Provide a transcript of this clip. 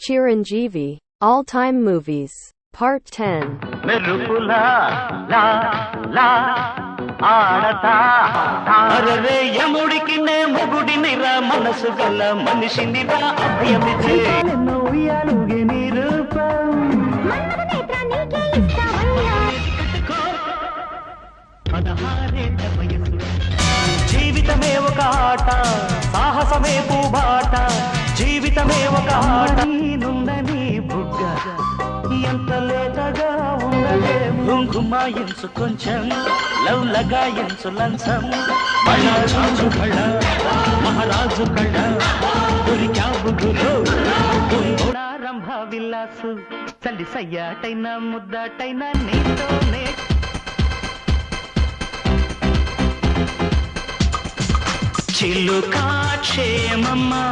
Chiranjeevi, All-Time Movies, Part 10. మెరుపులా లా లా ఆడతా అరరే యముడికి నే మొగుడిని రా మనసు గల మనిషిని రా అభయమిచ్చే ఉయ్యాలుగే నీ రూపం జీవితమే ఒక ఆట సాహసమే పూబాట జీవితమే ఒక ఆట నుండని బుగ్గ ఎంత లేతగా ఉండలే గుమాయించు కొంచెం లవ్ లగాయించు లంచం మహారాజు కళ్ళ మహారాజు కళ్ళ దొరికావు గురు రంభ విల్లాసు చల్లి సయ్యాటైనా ముద్దాటైనా నీతోనే చిలుకా క్షేమమ్మా